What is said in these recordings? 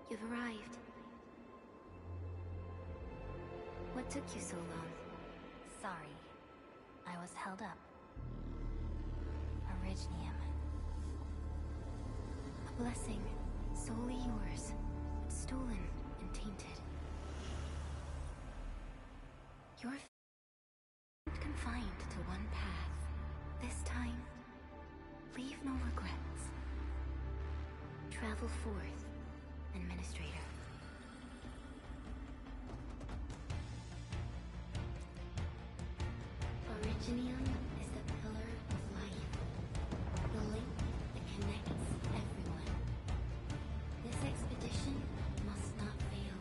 You've arrived. What took you so long? Sorry. I was held up. Originium. A blessing, solely yours, but stolen and tainted. You're not confined to one path. This time, leave no regrets. Travel forth, Administrator. Originium is the pillar of life, the link that connects everyone. This expedition must not fail.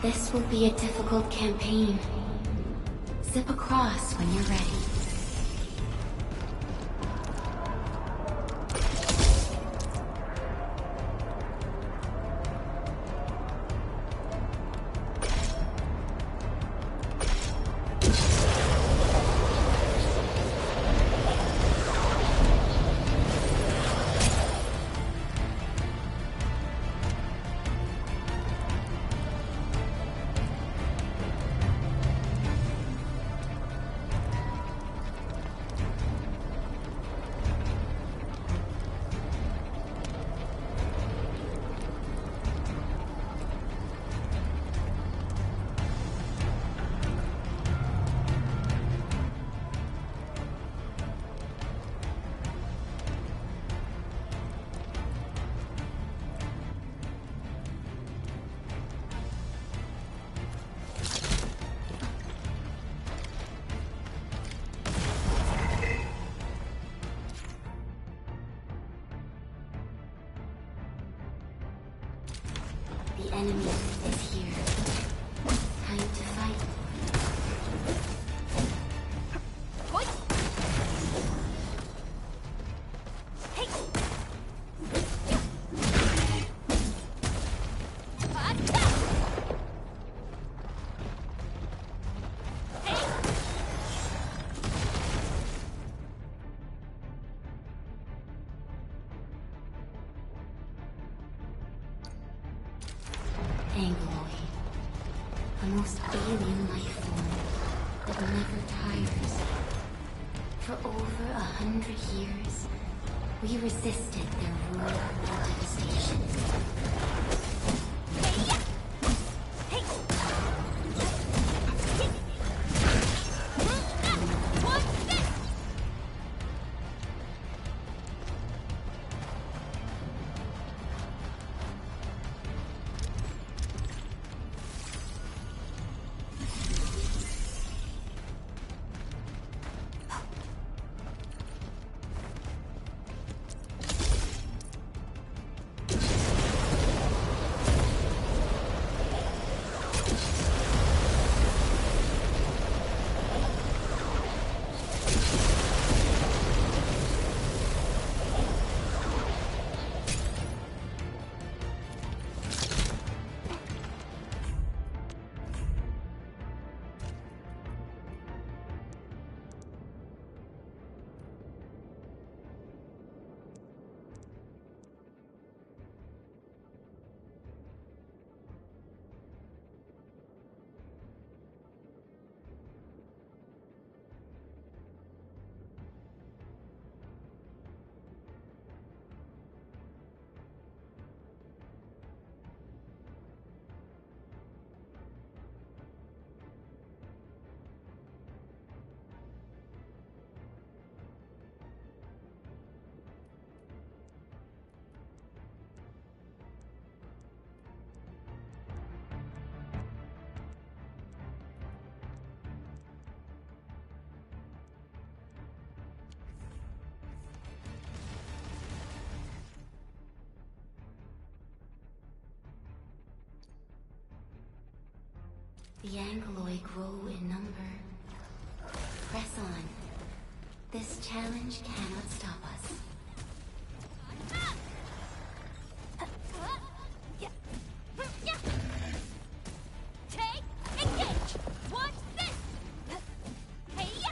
This will be a difficult campaign. Zip across when you're ready. The enemy is here. Time to fight. Angloid, the most alien life form that never tires. For over 100 years, we resisted their rule and devastation. The Angloi grow in number. Press on. This challenge cannot stop us. Take, engage! Watch this! Hey-ya!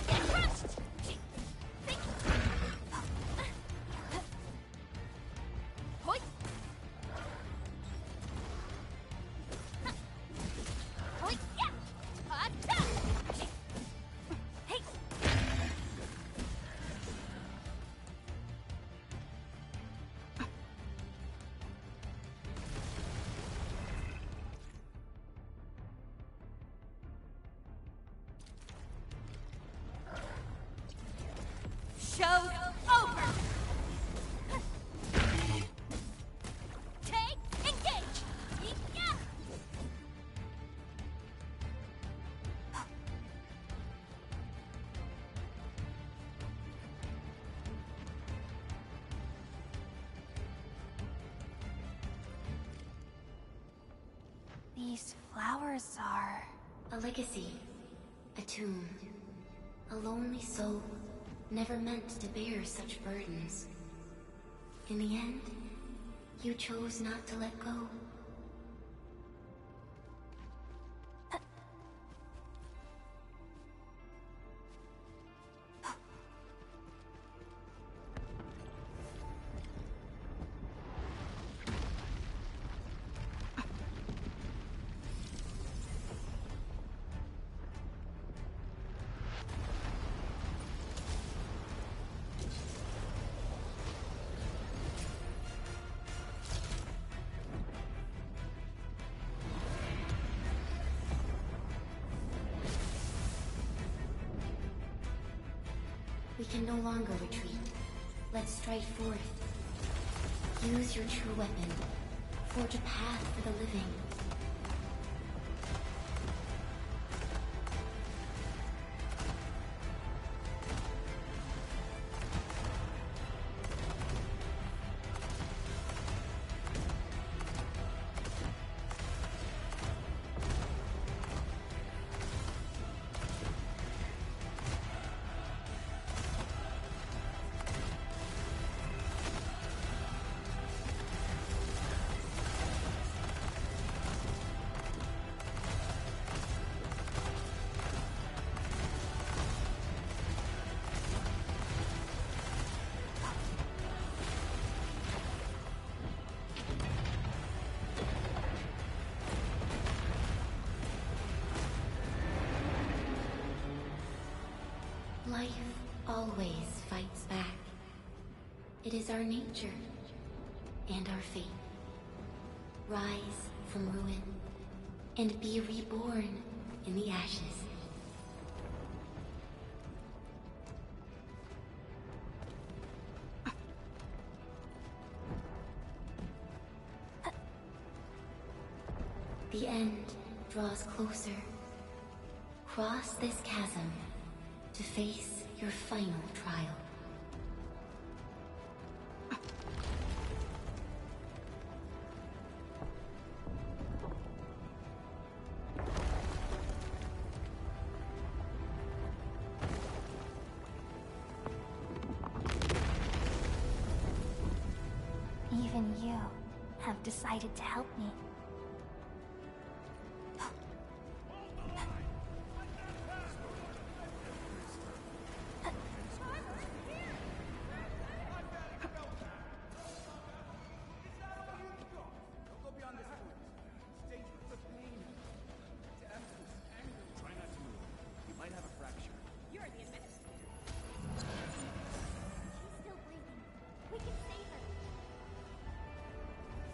Get crushed! Hoi! Hoi-ya! Ha-ta! Hey! Show's over! Take, engage! Yeah! These flowers are... A legacy. A tomb. A lonely soul, never meant to bear such burdens. In the end, you chose not to let go. We can no longer retreat. Let's strike forth. Use your true weapon. Forge a path for the living. Life always fights back. It is our nature and our fate. Rise from ruin and be reborn in the ashes. The end draws closer. Cross this chasm to face your final trial. Even you have decided to help me. She's still breathing. We can save her.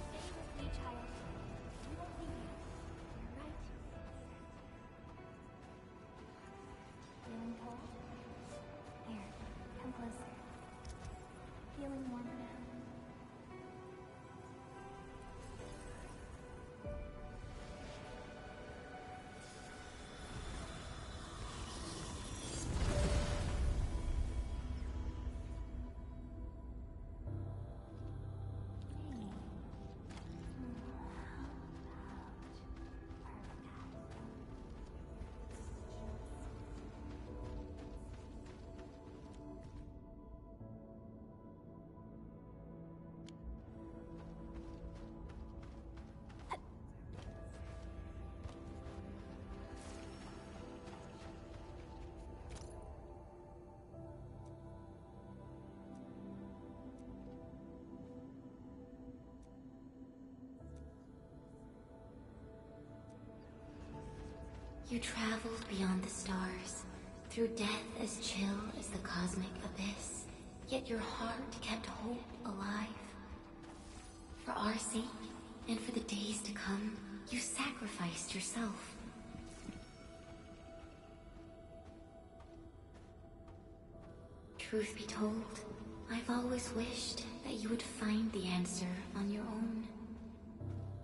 Stay with me, child. You traveled beyond the stars, through death as chill as the cosmic abyss. Yet your heart kept hope alive. For our sake, and for the days to come, you sacrificed yourself. Truth be told, I've always wished that you would find the answer on your own.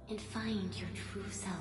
And find your true self.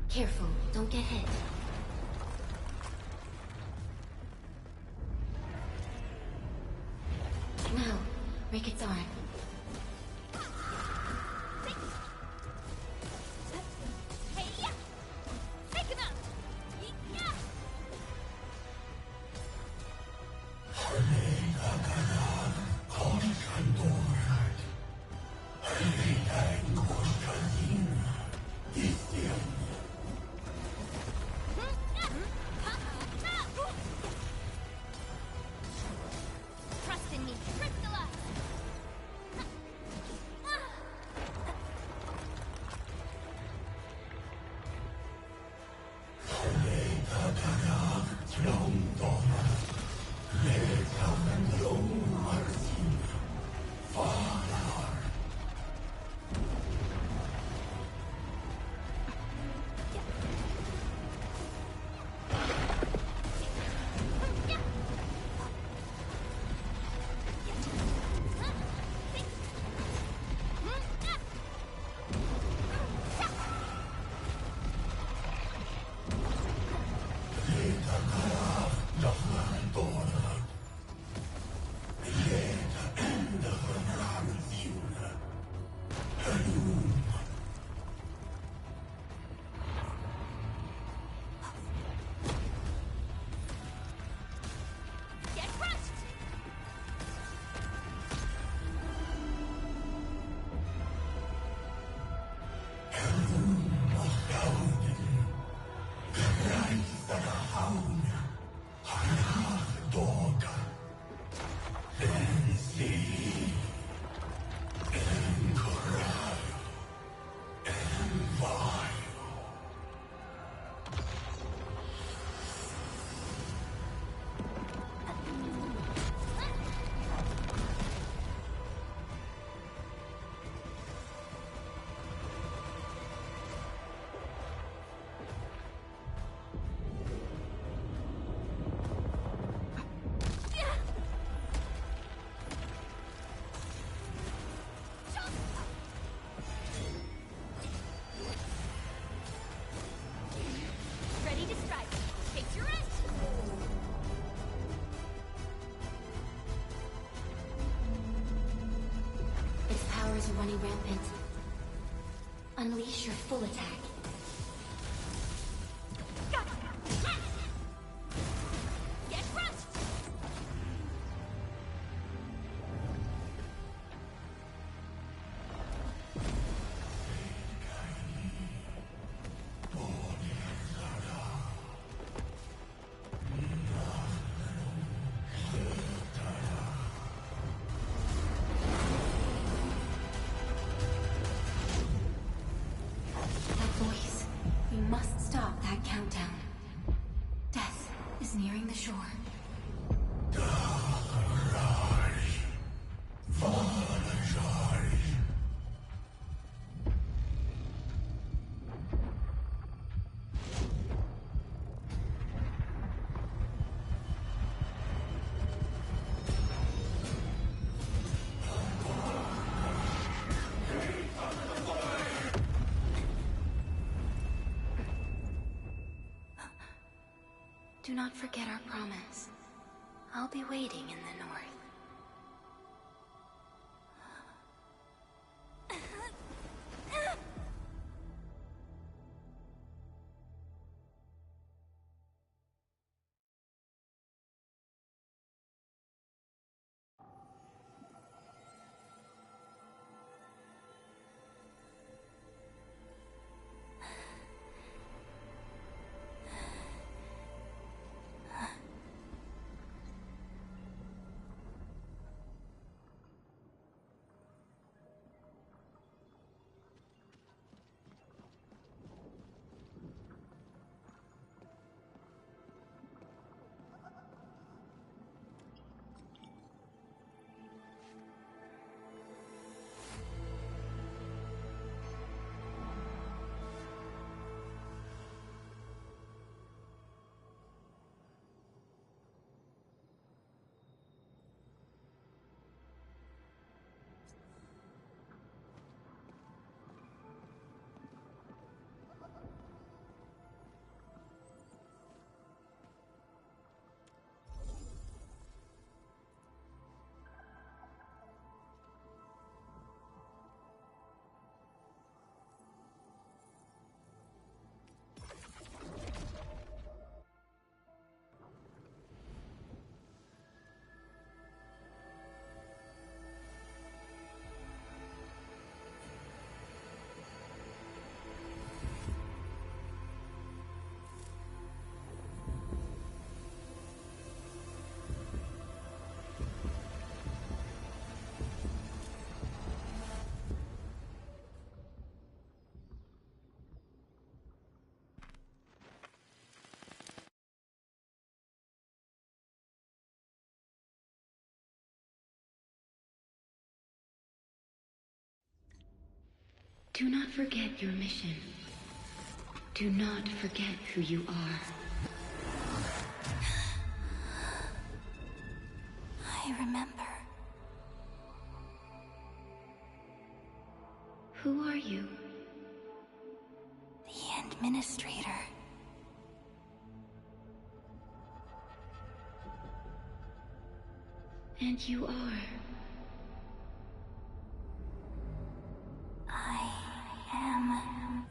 Careful, don't get hit. Now, Ricket's arm. Hey, yeah! Take him out! Yeah! Trust in me, crystallize! Get crushed! Ready to strike. Take your rest! Its powers are running rampant. Unleash your full attack. Get crushed! Stop that countdown. Death is nearing the shore. Do not forget our promise. I'll be waiting in the north. Do not forget your mission. Do not forget who you are. I remember. Who are you? The Administrator. And you are. I am.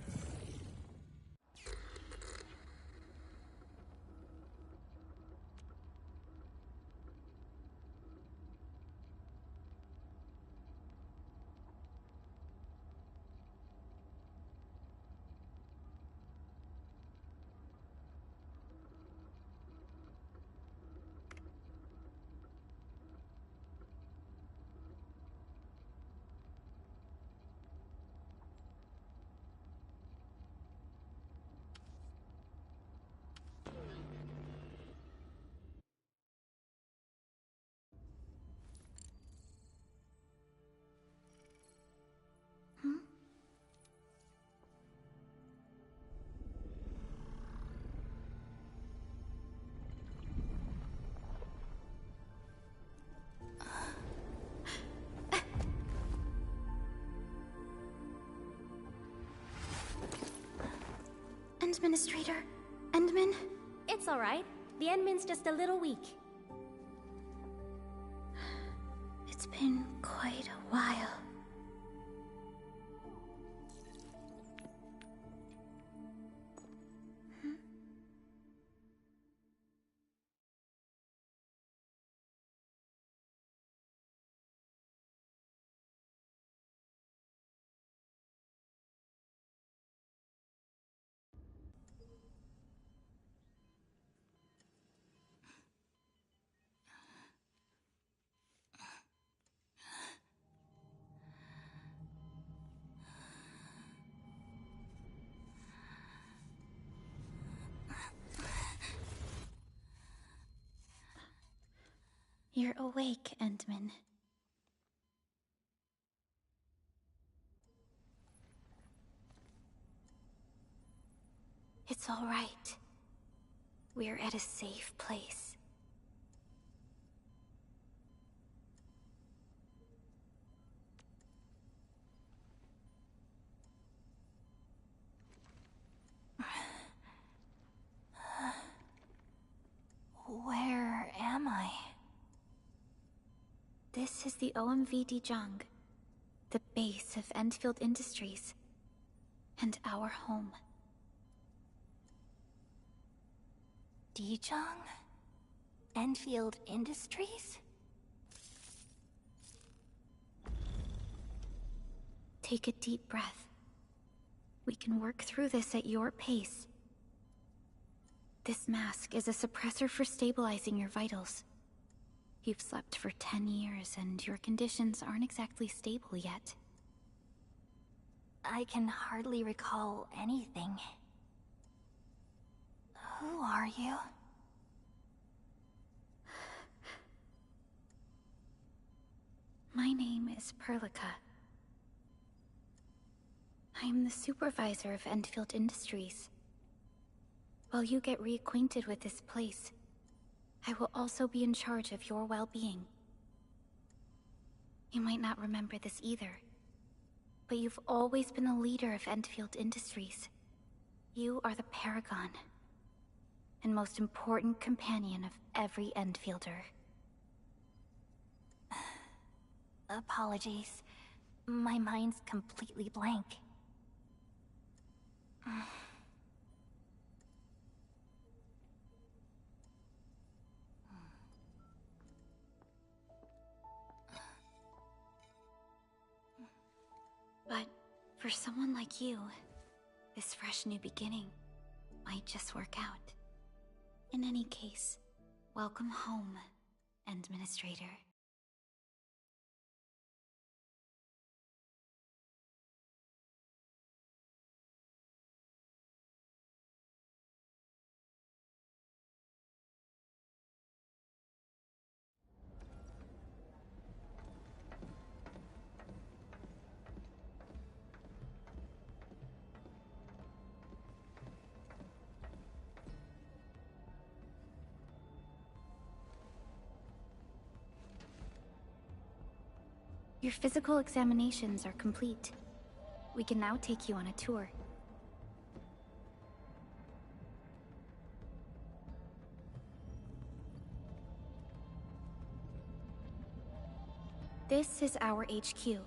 Administrator? Endman? It's alright. The Endman's just a little weak. It's been quite a while. You're awake, Endman. It's all right. We're at a safe place. Where am I? This is the OMV Dijong, the base of Endfield Industries, and our home. Dijong? Endfield Industries? Take a deep breath. We can work through this at your pace. This mask is a suppressor for stabilizing your vitals. You've slept for 10 years and your conditions aren't exactly stable yet. I can hardly recall anything. Who are you? My name is Perlica. I'm the supervisor of Endfield Industries. While you get reacquainted with this place, I will also be in charge of your well-being. You might not remember this either, but you've always been the leader of Endfield Industries. You are the paragon, and most important companion of every Endfielder. Apologies. My mind's completely blank. But for someone like you, this fresh new beginning might just work out. In any case, welcome home, Administrator. Your physical examinations are complete. We can now take you on a tour. This is our HQ.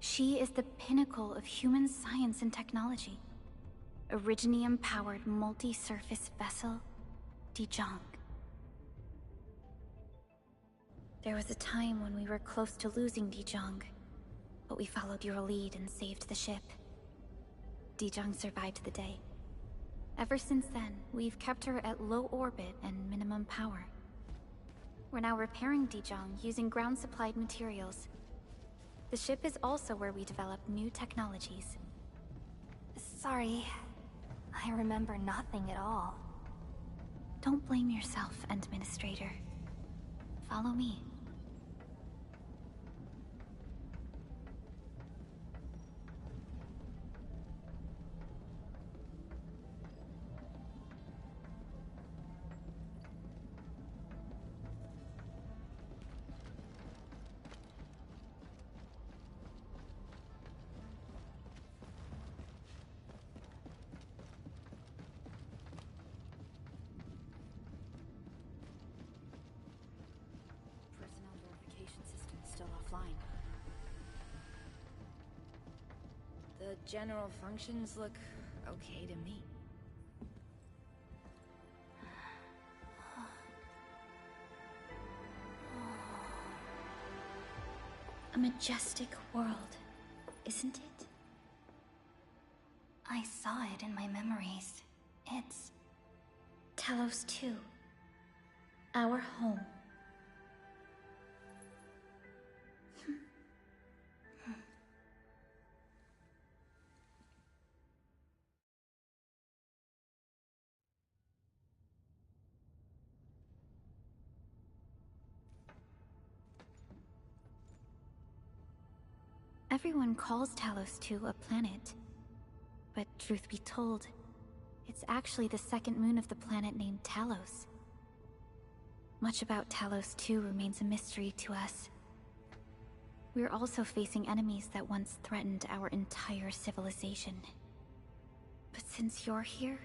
She is the pinnacle of human science and technology. Originium-powered multi-surface vessel, Dijong. There was a time when we were close to losing Dijong, but we followed your lead and saved the ship. Dijong survived the day. Ever since then, we've kept her at low orbit and minimum power. We're now repairing Dijong using ground-supplied materials. The ship is also where we develop new technologies. Sorry, I remember nothing at all. Don't blame yourself, Administrator. Follow me. Personnel verification system is still offline. The general functions look okay to me. A majestic world, isn't it? I saw it in my memories. It's Talos 2. Our home. Everyone calls Talos 2 a planet. But truth be told, it's actually the second moon of the planet named Talos. Much about Talos 2 remains a mystery to us. We're also facing enemies that once threatened our entire civilization. But since you're here,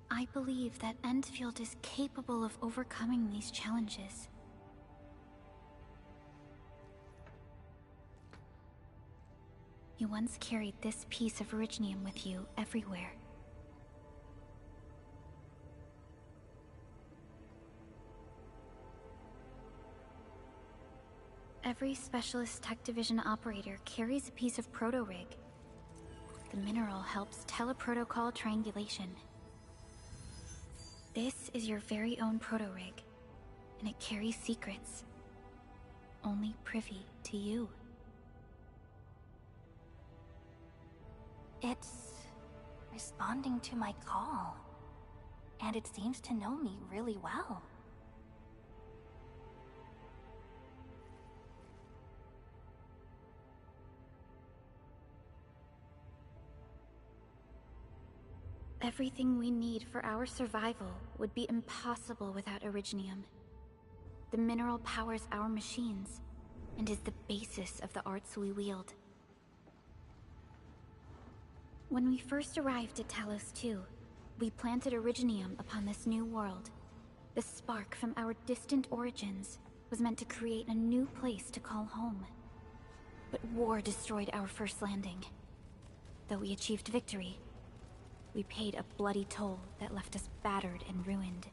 I believe that Endfield is capable of overcoming these challenges. You once carried this piece of Originium with you everywhere. Every Specialist Tech Division operator carries a piece of proto-rig. The mineral helps teleprotocol triangulation. This is your very own proto-rig, and it carries secrets. Only privy to you. It's responding to my call, and it seems to know me really well. Everything we need for our survival would be impossible without Originium. The mineral powers our machines, and is the basis of the arts we wield. When we first arrived at Talos 2, we planted Originium upon this new world. The spark from our distant origins was meant to create a new place to call home. But war destroyed our first landing. Though we achieved victory, we paid a bloody toll that left us battered and ruined.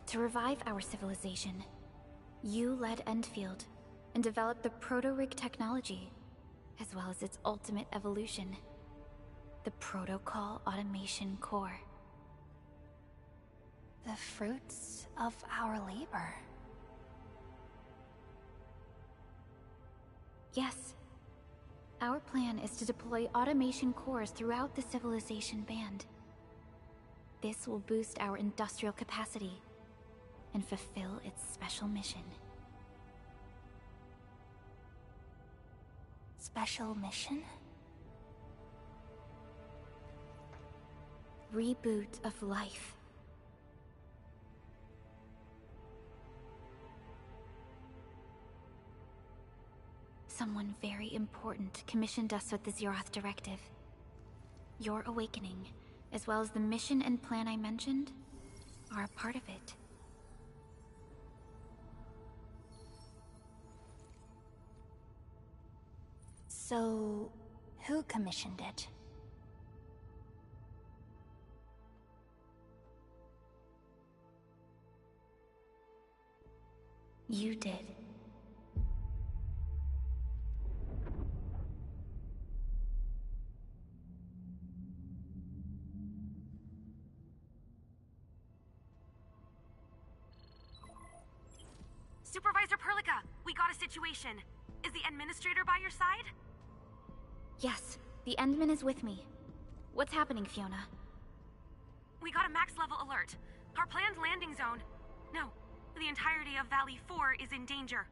To revive our civilization, you led Endfield and developed the proto-rig technology, as well as its ultimate evolution, the Protocol Automation Core. The fruits of our labor. Yes. Our plan is to deploy automation cores throughout the civilization band. This will boost our industrial capacity and fulfill its special mission. Special mission? Reboot of life. Someone very important commissioned us with the Zeroth Directive. Your awakening, as well as the mission and plan I mentioned, are a part of it. So, who commissioned it? You did. Supervisor Perlica, we got a situation. Is the administrator by your side? Yes, the Endman is with me. What's happening, Fiona? We got a max-level alert. Our planned landing zone... No, the entirety of Valley 4 is in danger.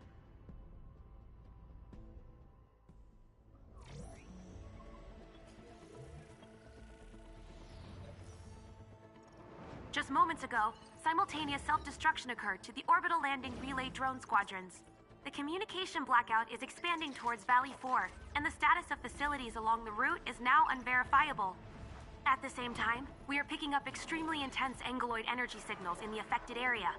Just moments ago, simultaneous self-destruction occurred to the orbital landing relay drone squadrons. The communication blackout is expanding towards Valley 4, and the status of facilities along the route is now unverifiable. At the same time, we are picking up extremely intense angeloid energy signals in the affected area.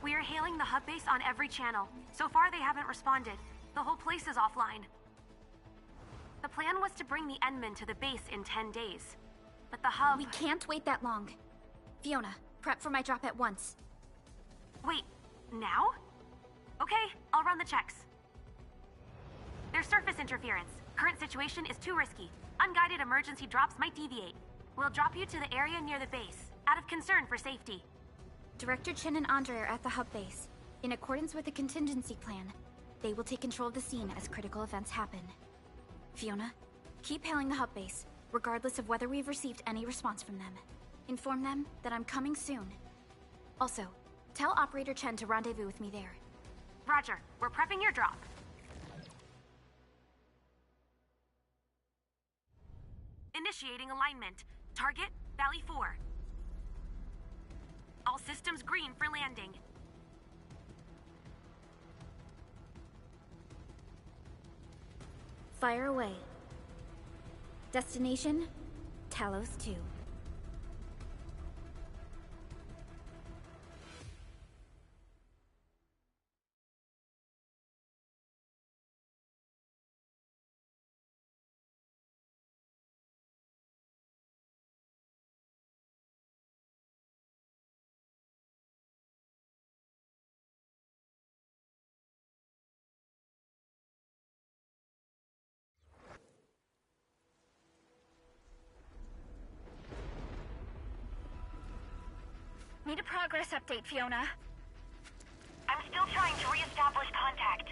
We are hailing the hub base on every channel. So far, they haven't responded. The whole place is offline. The plan was to bring the Endman to the base in 10 days. But the hub... We can't wait that long. Fiona, prep for my drop at once. Wait, now? Okay, I'll run the checks. There's surface interference. Current situation is too risky. Unguided emergency drops might deviate. We'll drop you to the area near the base, out of concern for safety. Director Chen and Andre are at the hub base. In accordance with the contingency plan, they will take control of the scene as critical events happen. Fiona, keep hailing the hub base, regardless of whether we've received any response from them. Inform them that I'm coming soon. Also, tell Operator Chen to rendezvous with me there. Roger. We're prepping your drop. Initiating alignment. Target, Valley 4. All systems green for landing. Fire away. Destination, Talos 2. Need a progress update, Fiona. I'm still trying to re-establish contact.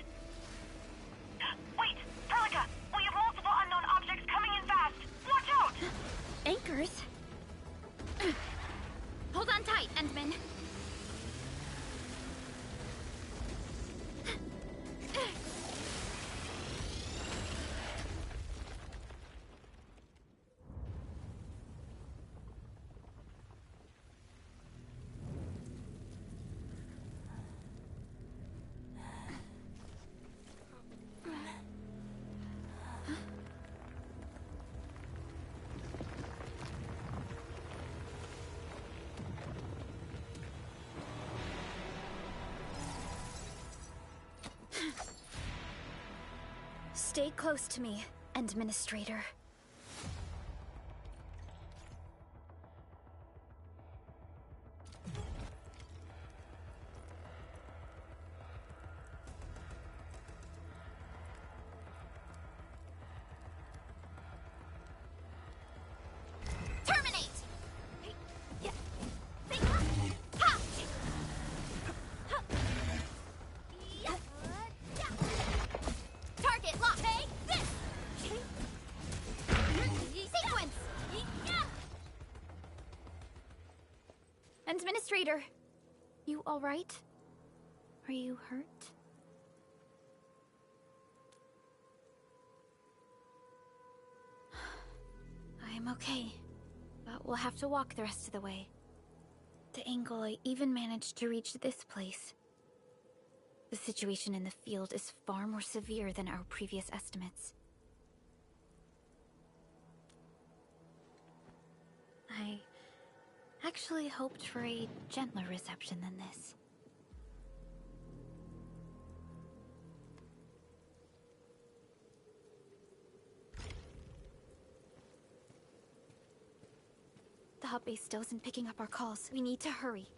Wait! Perlica! We have multiple unknown objects coming in fast! Watch out! Anchors? Hold on tight, Endman. Stay close to me, Administrator. Terminate! Target lock! Take this! Sequence! Administrator, you all right? Are you hurt? I'm okay, but we'll have to walk the rest of the way. The angle I even managed to reach this place. The situation in the field is far more severe than our previous estimates. I actually hoped for a gentler reception than this. The hub base still isn't picking up our calls. We need to hurry.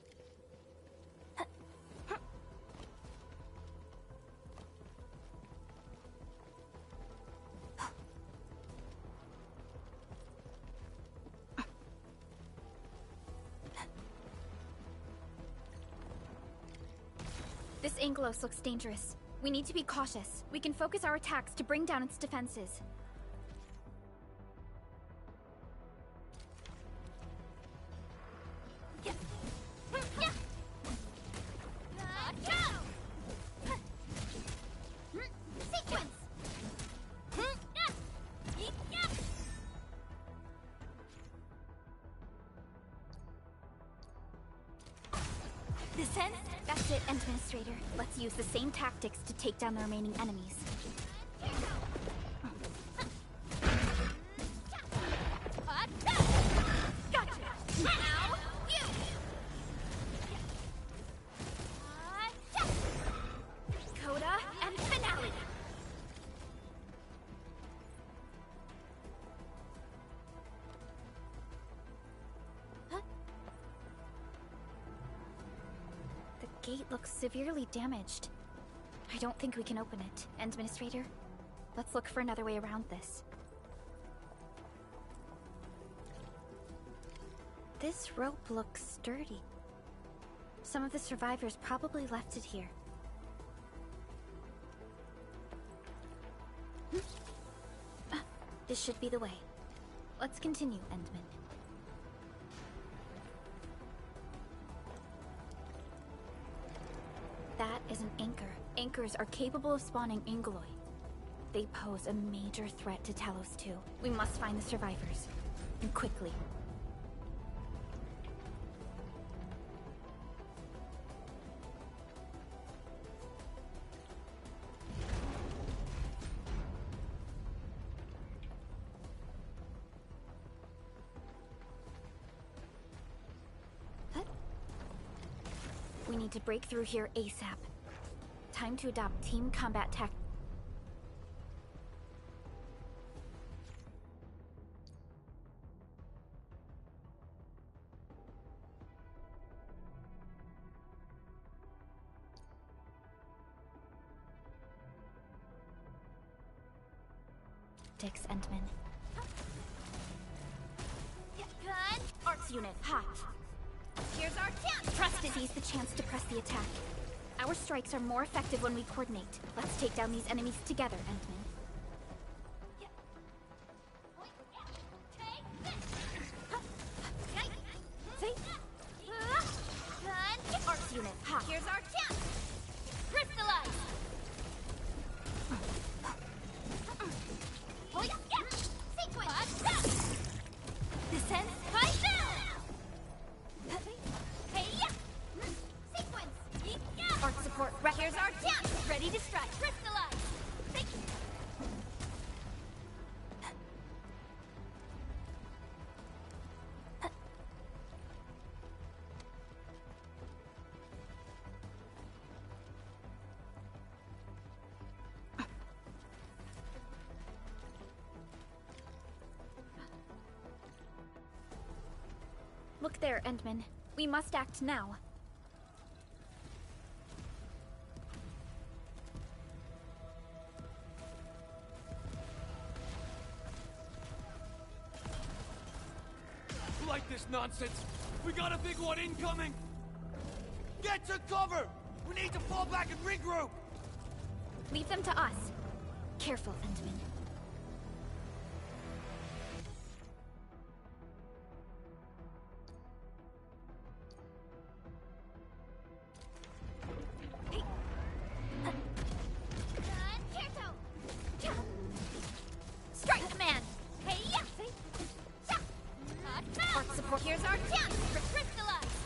This Angelos looks dangerous. We need to be cautious. We can focus our attacks to bring down its defenses. Sequence! This end? That's it, Administrator. Let's use the same tactics to take down the remaining enemies. Gotcha! Now, you! Coda and finale! The gate looks severely damaged. I don't think we can open it. Administrator, let's look for another way around this. This rope looks sturdy. Some of the survivors probably left it here. This should be the way. Let's continue, Endman. That is an anchor. Anchors are capable of spawning Angoloi. They pose a major threat to Talos too. We must find the survivors. And quickly. We need to break through here ASAP. Time to adopt team combat tactics. Endman. Gun! Arts unit, hot. Here's our chance! Trust it. Seize the chance to press the attack. Our strikes are more effective when we coordinate. Let's take down these enemies together, Endman. Gun! Arts unit, hot. Here's our chance! Crystallize! Sequence! Descent. Sequence! Art support. Here's our chance! Ready to strike! Crystallize! Look there, Endman. We must act now. Like this nonsense! We got a big one incoming! Get to cover! We need to fall back and regroup! Leave them to us. Careful, Endman. Strike command! Art support. Here's our chance! Crystallize!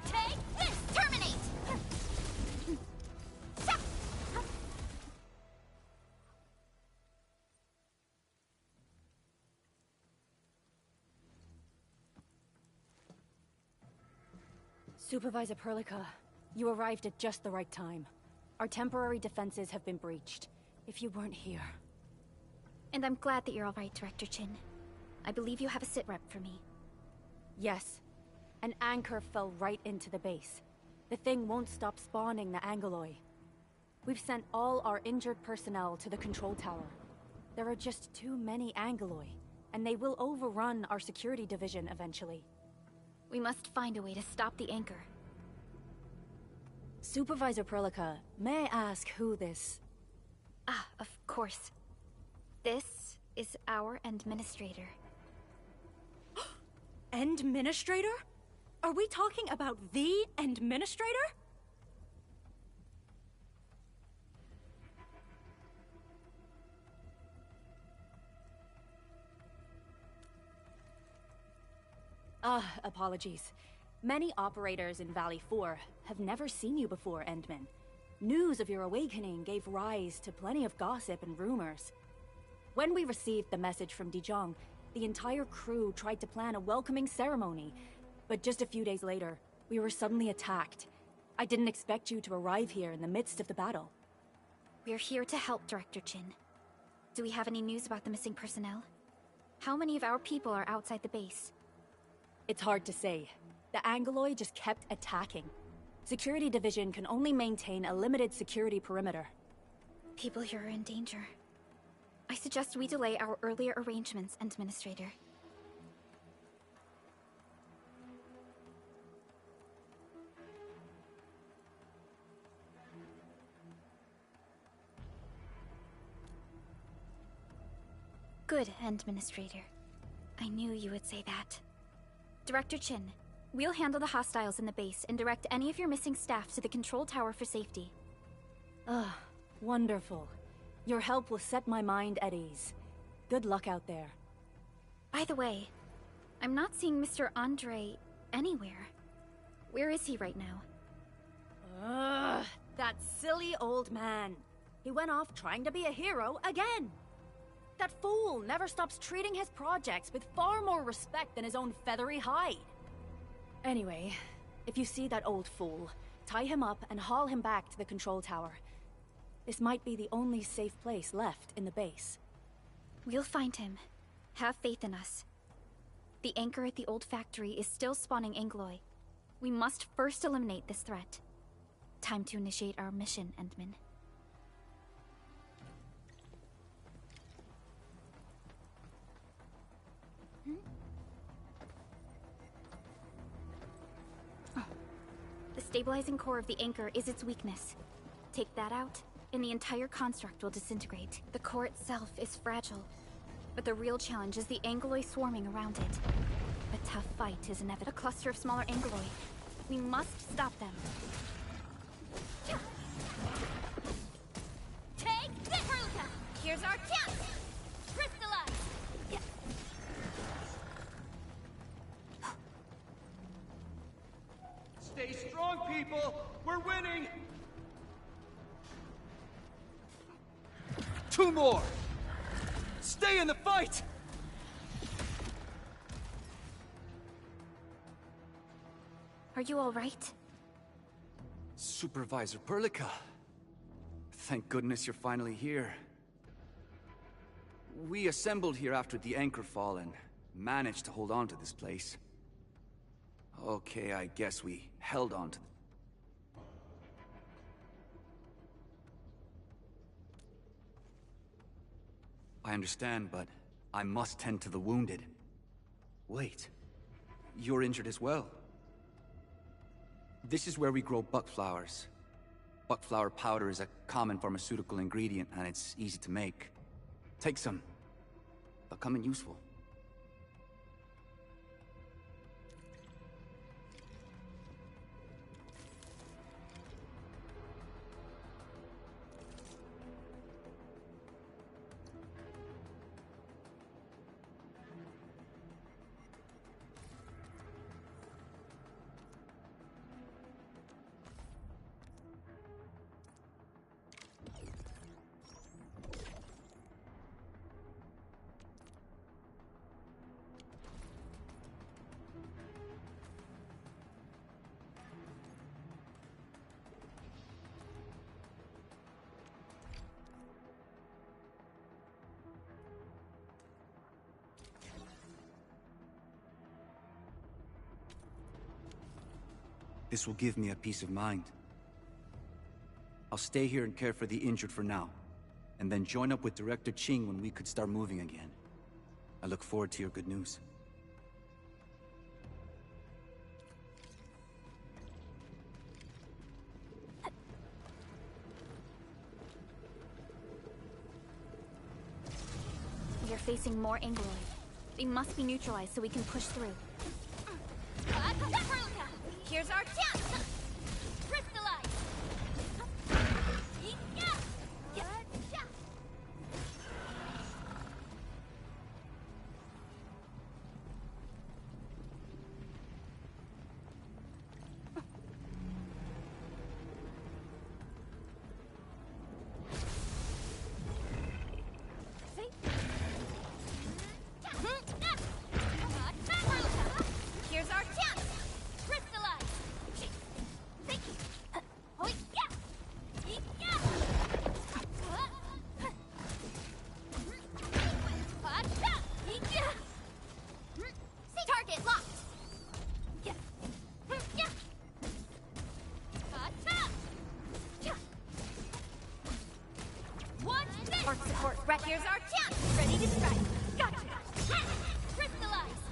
Take this! Terminate! Supervisor Perlica, you arrived at just the right time. Our temporary defenses have been breached. If you weren't here... And I'm glad that you're all right, Director Chin. I believe you have a sit rep for me. Yes. An anchor fell right into the base. The thing won't stop spawning the Angoloi. We've sent all our injured personnel to the control tower. There are just too many Angoloi, and they will overrun our security division eventually. We must find a way to stop the anchor. Supervisor Perlica, may I ask who this... Ah, of course. This is our administrator. Administrator? Are we talking about the administrator? Apologies. Many operators in Valley 4 have never seen you before, Endman. News of your awakening gave rise to plenty of gossip and rumors. When we received the message from Dijong, the entire crew tried to plan a welcoming ceremony, but just a few days later, we were suddenly attacked. I didn't expect you to arrive here in the midst of the battle. We're here to help, Director Chin. Do we have any news about the missing personnel? How many of our people are outside the base? It's hard to say. The Angoloi just kept attacking. Security Division can only maintain a limited security perimeter. People here are in danger. I suggest we delay our earlier arrangements, Administrator. Good, Administrator. I knew you would say that. Director Chin, We'll handle the hostiles in the base and direct any of your missing staff to the control tower for safety. Ah, wonderful. Your help will set my mind at ease. Good luck out there. By the way, I'm not seeing Mr. Andre anywhere. Where is he right now? Ugh, that silly old man. He went off trying to be a hero again. That fool never stops treating his projects with far more respect than his own feathery hide. Anyway, if you see that old fool, tie him up and haul him back to the control tower. This might be the only safe place left in the base. We'll find him. Have faith in us. The anchor at the old factory is still spawning Angloy. We must first eliminate this threat. Time to initiate our mission, Endman. The stabilizing core of the anchor is its weakness. Take that out, and the entire construct will disintegrate. The core itself is fragile, but the real challenge is the Angloy swarming around it. A tough fight is inevitable. A cluster of smaller Angloy. We must stop them. Take this! Haruka! Here's our chance! Crystallize! Yeah. Stay strong, people! We're winning! 2 more! Stay in the fight! Are you all right? Supervisor Perlica. Thank goodness you're finally here. We assembled here after the anchor fall and managed to hold on to this place. Okay, I guess we held on to I understand, but I must tend to the wounded. Wait, you're injured as well. This is where we grow buckflowers. Buckflower powder is a common pharmaceutical ingredient, and it's easy to make. Take some. They'll come in useful. This will give me a peace of mind. I'll stay here and care for the injured for now, and then join up with Director Ching when we could start moving again. I look forward to your good news. We are facing more Angloy. They must be neutralized so we can push through. Haruka! Here's our chance! Crystallize! Here's our chance! Crystallize! Target locked! Watch this! Arc support ready. Here's our chance! Ready to strike! Gotcha! Crystallize!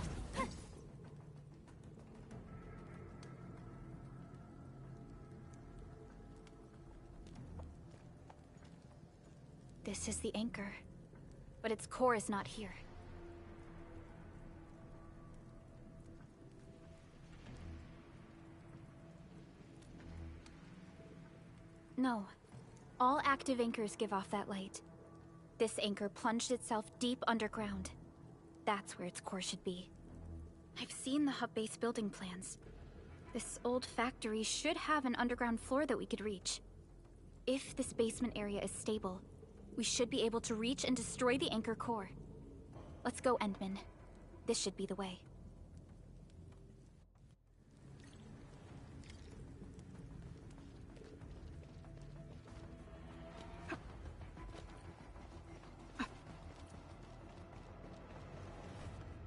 This is the anchor, but its core is not here. No. All active anchors give off that light. This anchor plunged itself deep underground. That's where its core should be. I've seen the hub base building plans. This old factory should have an underground floor that we could reach. If this basement area is stable, we should be able to reach and destroy the anchor core. Let's go, Endman. This should be the way.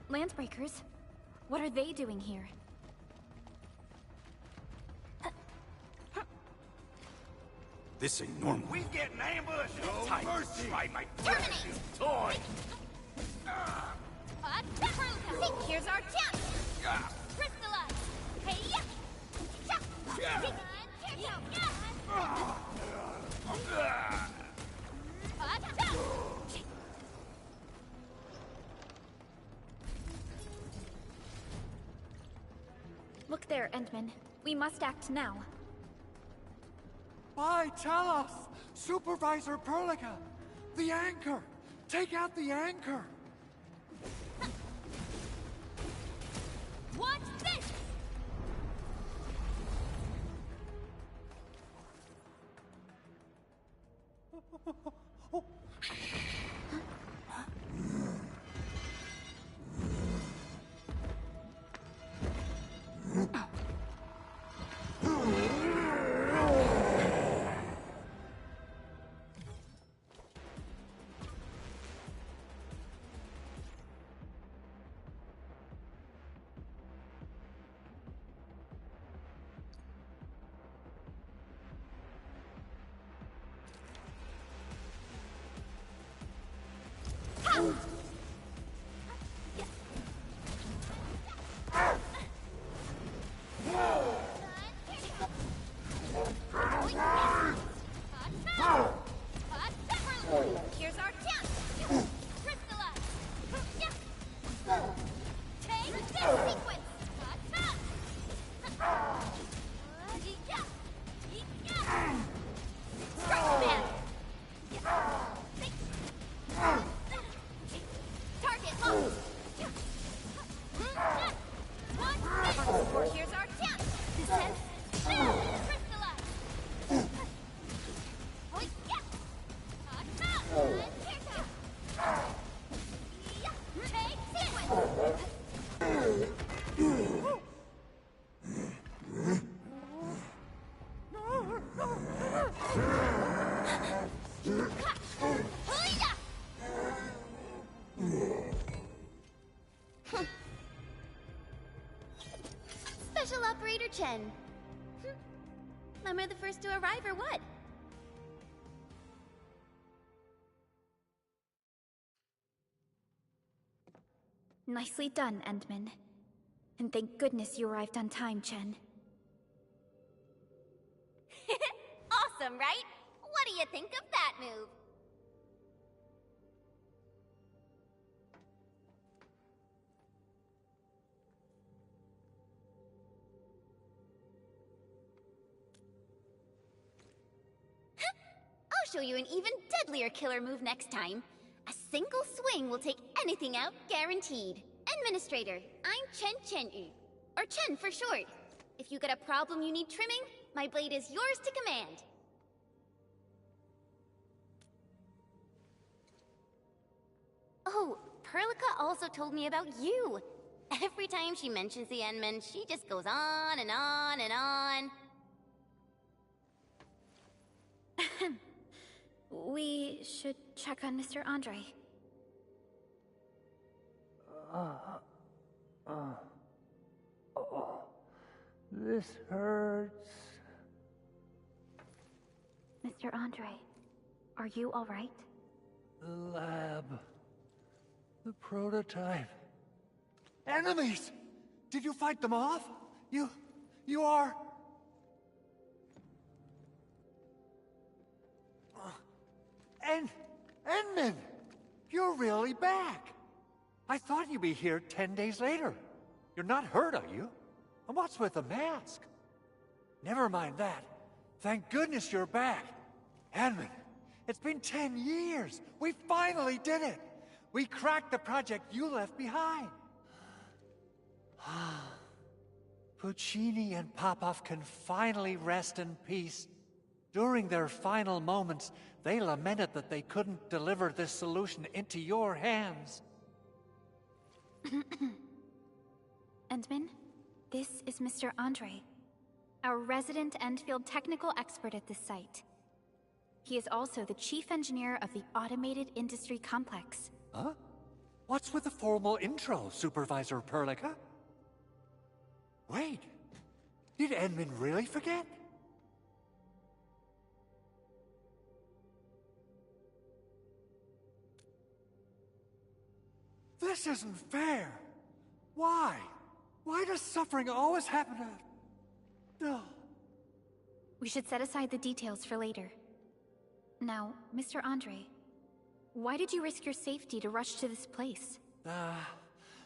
Landbreakers? What are they doing here? This ain't normal. We getting ambushed! No mercy! Try my precious toy! Here's our chance! Crystallize! Hey, yeah! Look there, Endman. We must act now. Why, tell us! Supervisor Perlica! The anchor! Take out the anchor! Watch this! Here's our chance! Crystallize! Take this sequence! Strike man! Target locked! Here's our chance! Descent! Crystallize! Special Operator Chen. Am I the first to arrive or what? Nicely done, Endman. And thank goodness you arrived on time, Chen. Awesome, right? What do you think of that move? I'll show you an even deadlier killer move next time. A single swing will take anything out, guaranteed. Administrator, I'm Chen Chen-Yu, or Chen for short. If you got a problem you need trimming, my blade is yours to command. Oh, Perlica also told me about you. Every time she mentions the Endman, she just goes on and on and on. We should check on Mr. Andre. This hurts. Mr. Andre, are you all right? The lab. The prototype. Enemies! Did you fight them off? You are... Endman! You're really back! I thought you'd be here 10 days later. You're not hurt, are you? And what's with the mask? Never mind that. Thank goodness you're back. Edmund, it's been 10 years. We finally did it. We cracked the project you left behind. Puccini and Popov can finally rest in peace. During their final moments, they lamented that they couldn't deliver this solution into your hands. Endman, this is Mr. Andre, our resident Endfield technical expert at this site. He is also the chief engineer of the Automated Industry Complex. Huh? What's with the formal intro, Supervisor Perlica? Wait, did Edmund really forget? This isn't fair. Why? Why does suffering always happen to... No. We should set aside the details for later. Now, Mr. Andre, why did you risk your safety to rush to this place?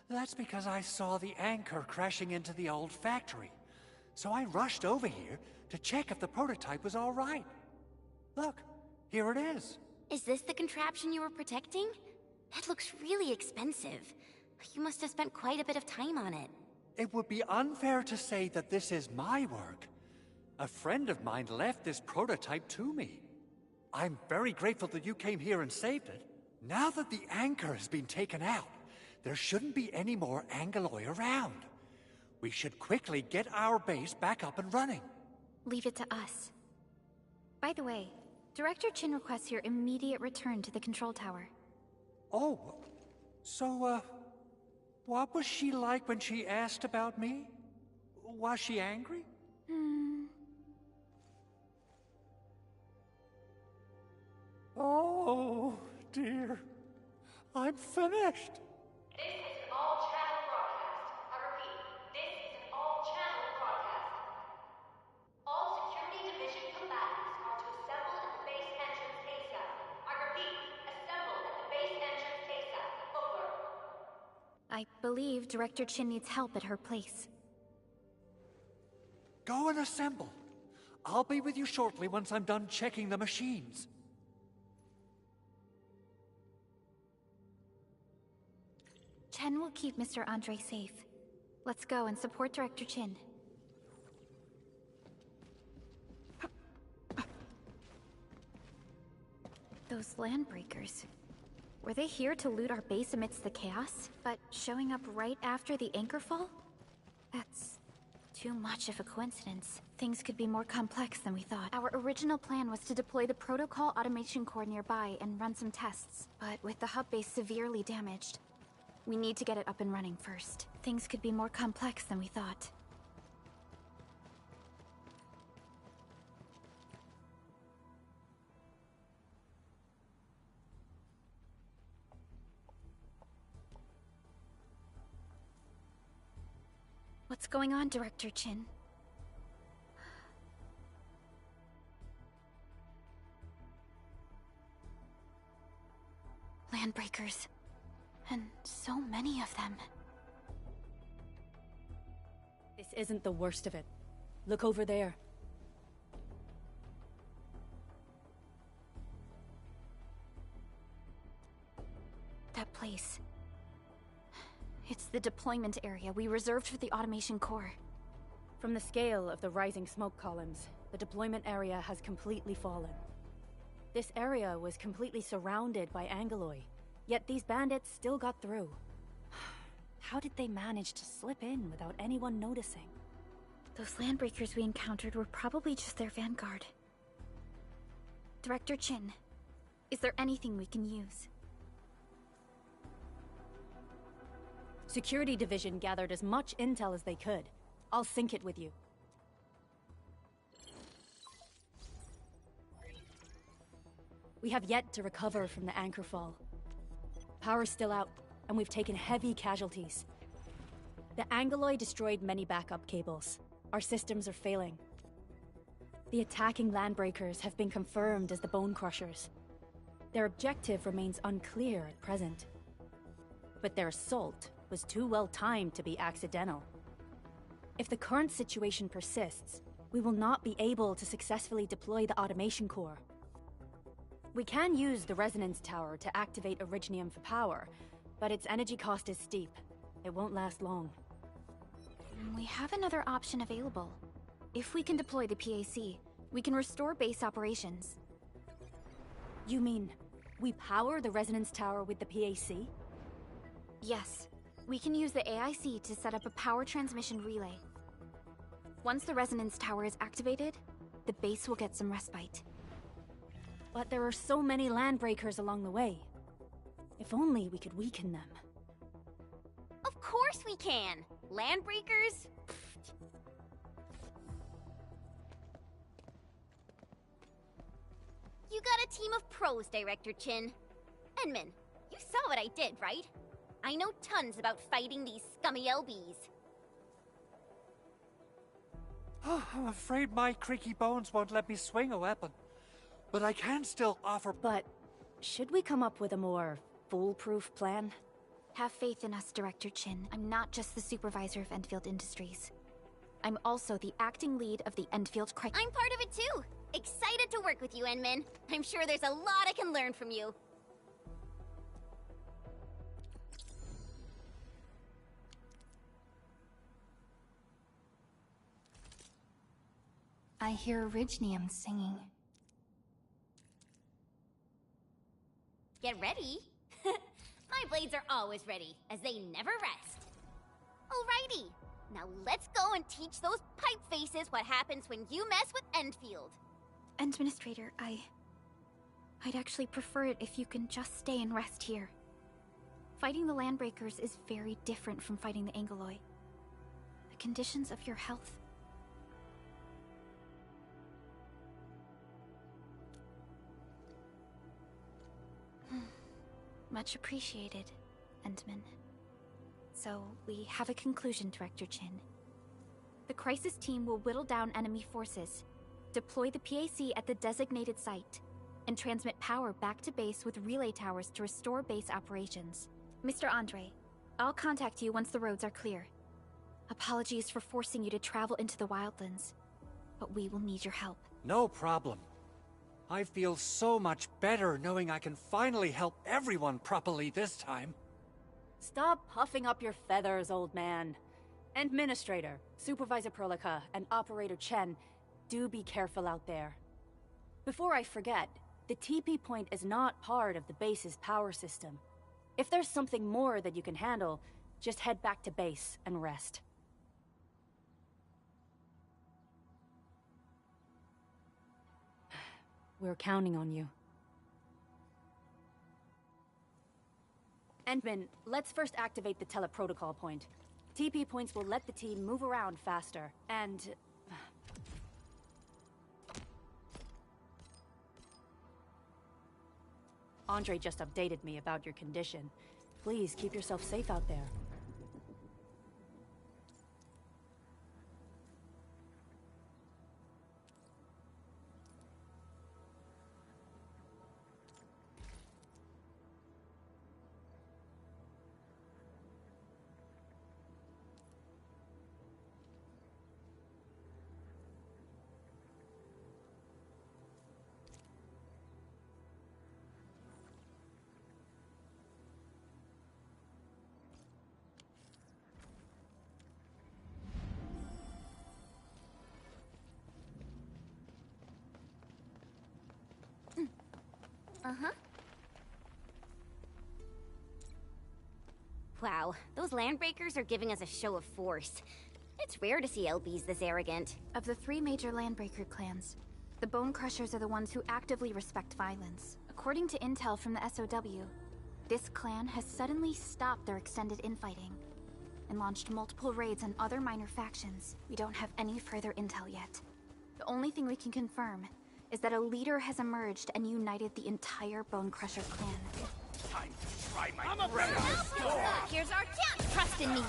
That's because I saw the anchor crashing into the old factory. So I rushed over here to check if the prototype was all right. Look, here it is. Is this the contraption you were protecting? It looks really expensive. You must have spent quite a bit of time on it. It would be unfair to say that this is my work. A friend of mine left this prototype to me. I'm very grateful that you came here and saved it. Now that the anchor has been taken out, there shouldn't be any more Angeloi around. We should quickly get our base back up and running. Leave it to us. By the way, Director Chin requests your immediate return to the control tower. Oh, so, what was she like when she asked about me? Was she angry? Oh, dear. I'm finished. This is an all-channel broadcast. I repeat, this is an all-channel broadcast. All Security Division combatants are to assemble at the base entrance ASAP. I repeat, assemble at the base entrance ASAP. Over. I believe Director Chin needs help at her place. Go and assemble. I'll be with you shortly once I'm done checking the machines. Chen will keep Mr. Andre safe. Let's go and support Director Chin. Those landbreakers. Were they here to loot our base amidst the chaos, but showing up right after the anchor fall? That's too much of a coincidence. Things could be more complex than we thought. Our original plan was to deploy the protocol automation core nearby and run some tests, but with the hub base severely damaged, we need to get it up and running first. Things could be more complex than we thought. What's going on, Director Chin? Landbreakers. And so many of them. This isn't the worst of it. Look over there. That place. It's the deployment area we reserved for the automation core. From the scale of the rising smoke columns, the deployment area has completely fallen. This area was completely surrounded by Angeloi, yet these bandits still got through. How did they manage to slip in without anyone noticing? Those landbreakers we encountered were probably just their vanguard. Director Chin, is there anything we can use? Security Division gathered as much intel as they could. I'll sync it with you. We have yet to recover from the anchor fall. Power's still out, and we've taken heavy casualties. The Angeloi destroyed many backup cables. Our systems are failing. The attacking landbreakers have been confirmed as the Bone Crushers. Their objective remains unclear at present. But their assault was too well timed to be accidental. If the current situation persists, we will not be able to successfully deploy the automation core. We can use the resonance tower to activate Originium for power, but its energy cost is steep. It won't last long. We have another option available. If we can deploy the PAC, we can restore base operations. You mean, we power the resonance tower with the PAC? Yes. We can use the AIC to set up a power transmission relay. Once the resonance tower is activated, the base will get some respite. But there are so many landbreakers along the way. If only we could weaken them. Of course we can! Landbreakers? You got a team of pros, Director Chin. Enman, you saw what I did, right? I know tons about fighting these scummy LBs. I'm afraid my creaky bones won't let me swing a weapon. But I can still offer... But should we come up with a more foolproof plan? Have faith in us, Director Chin. I'm not just the supervisor of Endfield Industries. I'm also the acting lead of the Endfield Crisis. I'm part of it too! Excited to work with you, Enman. I'm sure there's a lot I can learn from you. I hear Originium singing. Get ready. My blades are always ready, as they never rest. Alrighty, now let's go and teach those pipe faces what happens when you mess with Endfield. Administrator, I'd actually prefer it if you can just stay and rest here. Fighting the Landbreakers is very different from fighting the Angoloi. The conditions of your health... Much appreciated, Endman. So, we have a conclusion, Director Chin. The Crisis team will whittle down enemy forces, deploy the PAC at the designated site, and transmit power back to base with relay towers to restore base operations. Mr. Andre, I'll contact you once the roads are clear. Apologies for forcing you to travel into the wildlands, but we will need your help. No problem. I feel so much better knowing I can finally help everyone properly this time. Stop puffing up your feathers, old man. Administrator, Supervisor Perlica, and Operator Chen, do be careful out there. Before I forget, the TP point is not part of the base's power system. If there's something more that you can handle, just head back to base and rest. We're counting on you. Endman, let's first activate the teleprotocol point. TP points will let the team move around faster, and... Andre just updated me about your condition. Please keep yourself safe out there. Uh-huh. Wow, those Landbreakers are giving us a show of force. It's rare to see LBs this arrogant. Of the three major Landbreaker clans, the Bone Crushers are the ones who actively respect violence. According to intel from the SOW, this clan has suddenly stopped their extended infighting and launched multiple raids on other minor factions. We don't have any further intel yet. The only thing we can confirm is that a leader has emerged and united the entire Bone Crusher clan. Time to try my breath. Here's our chance! Trust in me!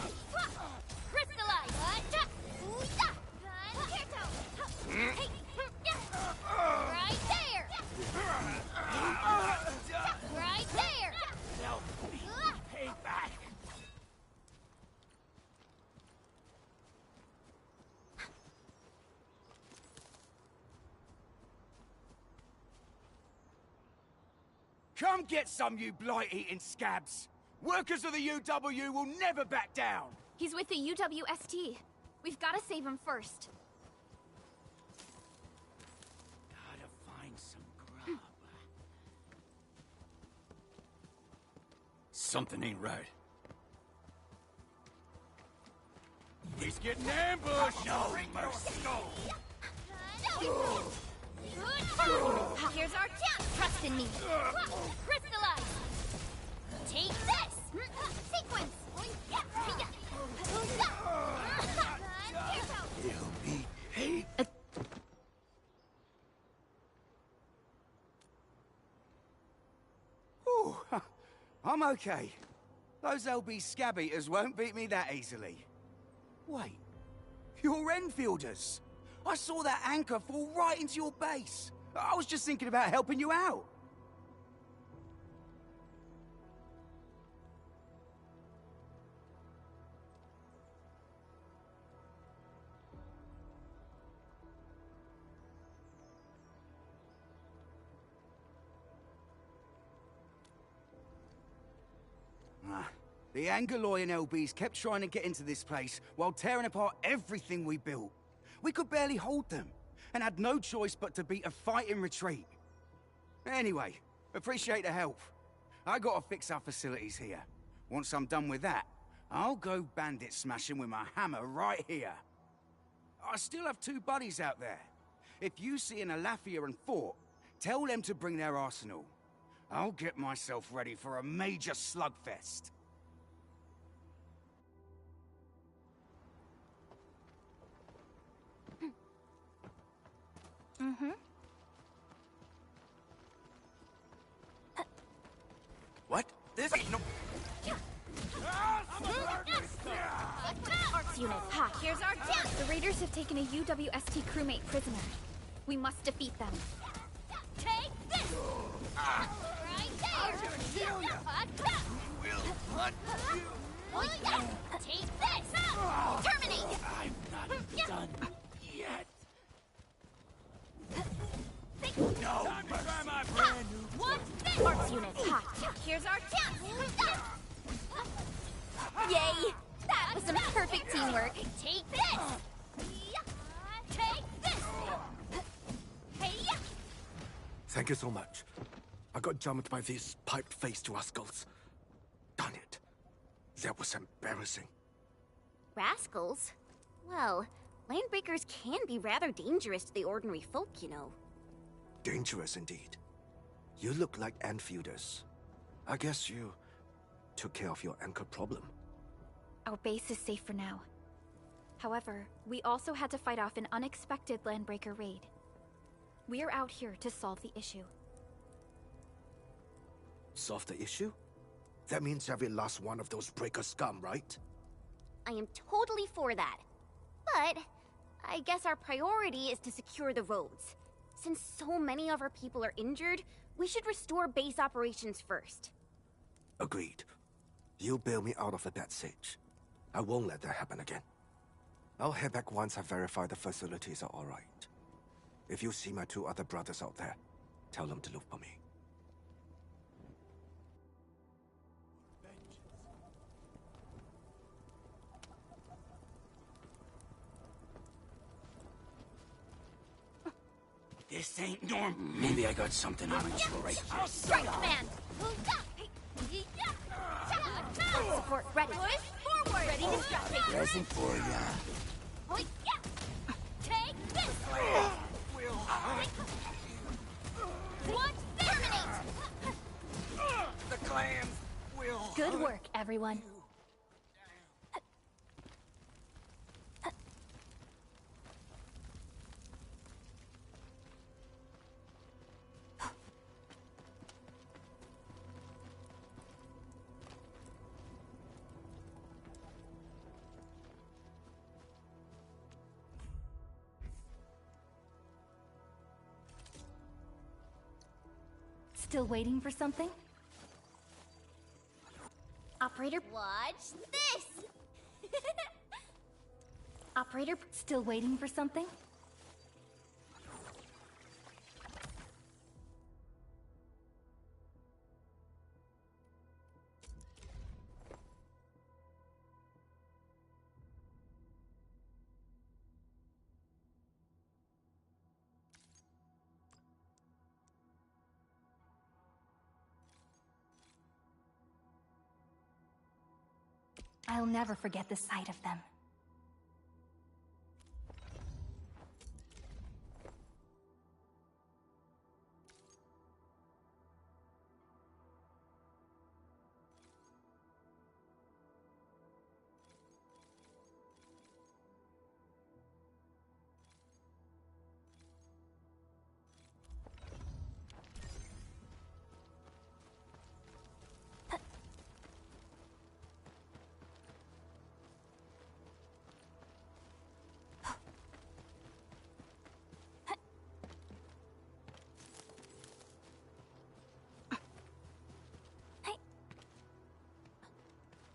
Crystallize! Right there! Right there! Now, pay back. Come get some, you blight-eating scabs! Workers of the UW will never back down! He's with the UWST. We've got to save him first. Gotta find some grub. Something ain't right. He's getting ambushed! No mercy! Here's our chance! Trust in me! Crystallize! Take this! Sequence! Hey. Ooh, I'm okay. Those LB scab eaters won't beat me that easily. Wait, you're Enfielders. I saw that anchor fall right into your base. I was just thinking about helping you out. The Angaloy and LBs kept trying to get into this place while tearing apart everything we built. We could barely hold them, and had no choice but to beat a fighting retreat. Anyway, appreciate the help. I gotta fix our facilities here. Once I'm done with that, I'll go bandit smashing with my hammer right here. I still have 2 buddies out there. If you see an Alafia and Fort, tell them to bring their arsenal. I'll get myself ready for a major slugfest. What? This ain't no... Arts unit, ha! Here's our chance! The raiders have taken a UWST crewmate prisoner. We must defeat them. Take this! Right there! Take this! Terminate! I'm not even done yet. No mercy. What's this? Arts unit, ha! Here's our chance! Yay! That was some perfect teamwork. Take this! Take this! Hey! Thank you so much. I got jumped by these pipe-faced rascals. Darn it. That was embarrassing. Rascals? Well, landbreakers can be rather dangerous to the ordinary folk, you know. Dangerous indeed. You look like Enfielders. I guess you took care of your anchor problem. Our base is safe for now. However, we also had to fight off an unexpected landbreaker raid. We're out here to solve the issue. Solve the issue? That means every last one of those breaker scum, right? I am totally for that. But I guess our priority is to secure the roads. Since so many of our people are injured, we should restore base operations first. Agreed. You bail me out of a bad sitch. I won't let that happen again. I'll head back once I verify the facilities are all right. If you see my 2 other brothers out there, tell them to look for me. This ain't normal. Maybe I got something on its right. Strike man! Support ready. Push forward! Ready to strike. Present for ya. Take this! What? Terminate! The clans will... Good work, everyone. Still waiting for something? Operator? Watch this! Operator, still waiting for something? I'll never forget the sight of them.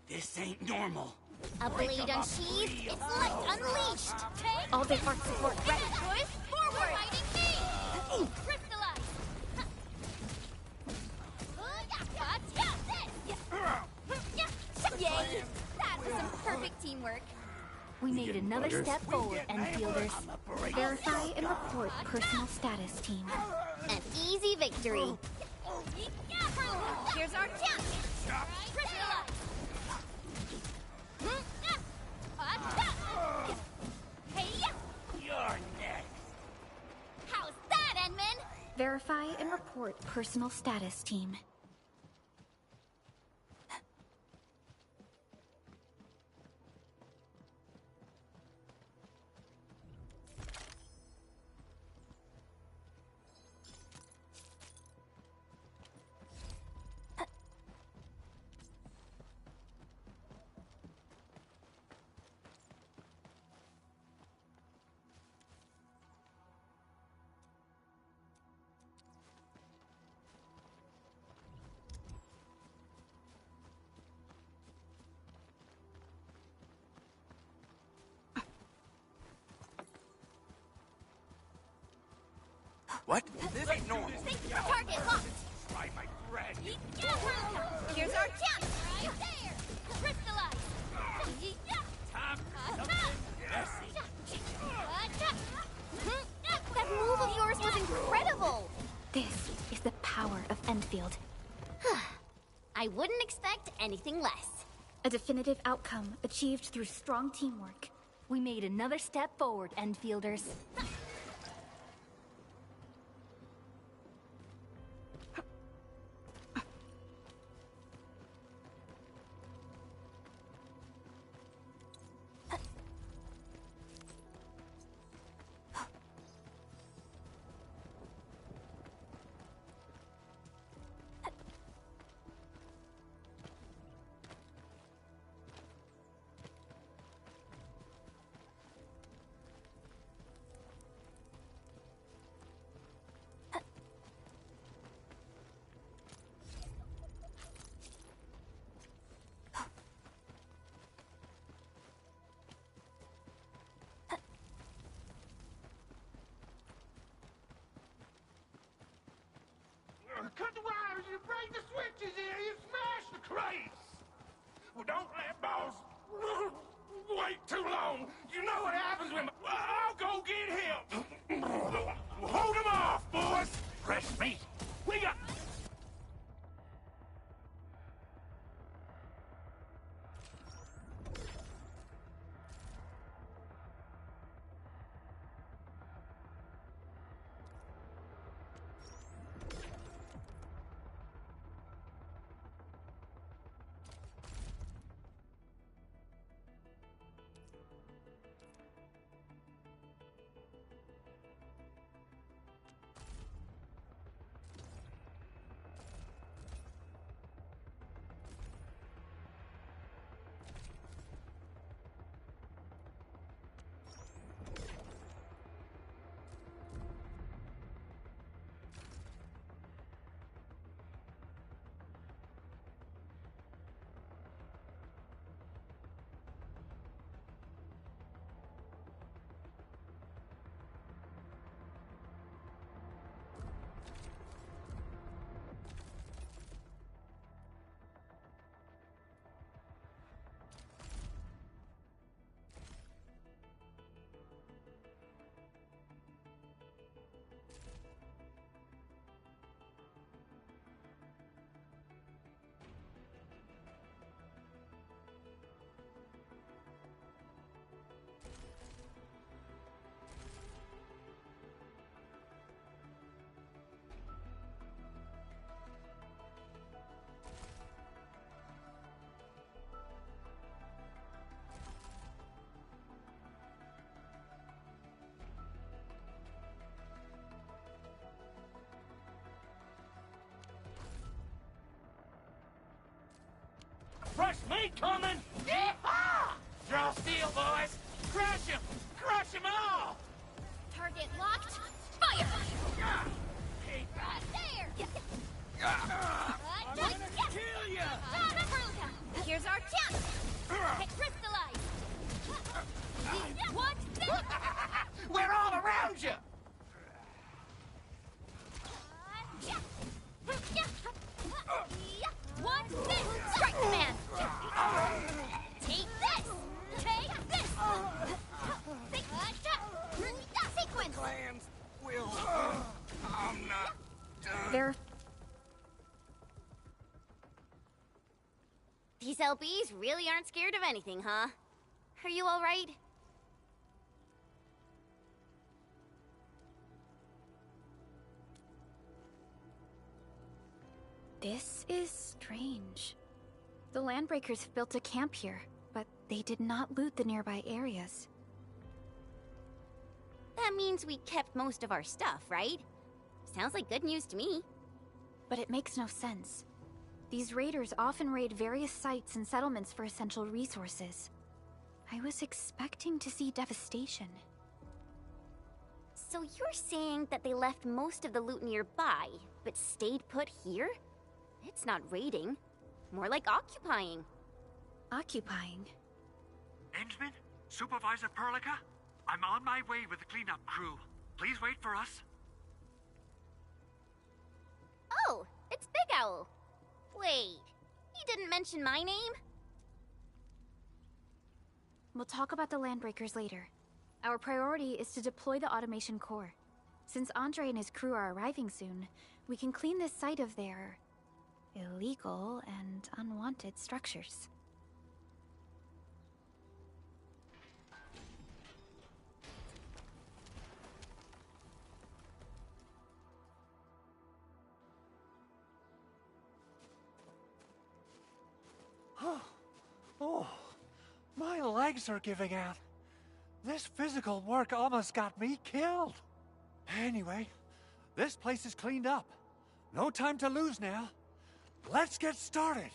This ain't normal. A blade unsheathed, its light unleashed. Take All Desart support ready. push forward. Fighting me. Crystallize. Yay! That was some perfect teamwork. We made another step forward, Enfielders. Verify and report personal status, team. An easy victory. Here's our chance. Crystallize. You're next. How's that, Edmund? Verify and report personal status, team. What? This ain't normal. Target locked. Try my friend. Here's our chance. Right there. Crystallize. That move of yours was incredible. This is the power of Endfield. I wouldn't expect anything less. A definitive outcome achieved through strong teamwork. We made another step forward, Enfielders. Cut the wires, you break the switches here, you smash the crates! Well, don't let boss wait too long. You know what happens when... I'll go get him! Hold him off, boys! Fresh meat. We got... Fresh meat coming! Yeehaw! Draw steel, boys! Crush him! Crush them all! Target locked. Fire! Hey, There! I'm gonna kill ya! Here's our chance! Get crystallized! What's this? We're all around you! What's this? Strike command! Take this! Take this! Sequence! Plans will... I'm not done. There. These LBs really aren't scared of anything, huh? Are you all right? This is strange. The Landbreakers built a camp here, but they did not loot the nearby areas. That means we kept most of our stuff, right? Sounds like good news to me. But it makes no sense. These raiders often raid various sites and settlements for essential resources. I was expecting to see devastation. So you're saying that they left most of the loot nearby, but stayed put here? It's not raiding. More like occupying. Occupying? Endman? Supervisor Perlica? I'm on my way with the cleanup crew. Please wait for us. Oh, it's Big Owl. Wait, he didn't mention my name? We'll talk about the Landbreakers later. Our priority is to deploy the automation core. Since Andre and his crew are arriving soon, we can clean this site of their illegal and unwanted structures. Oh, my legs are giving out. This physical work almost got me killed. Anyway, this place is cleaned up. No time to lose now. Let's get started.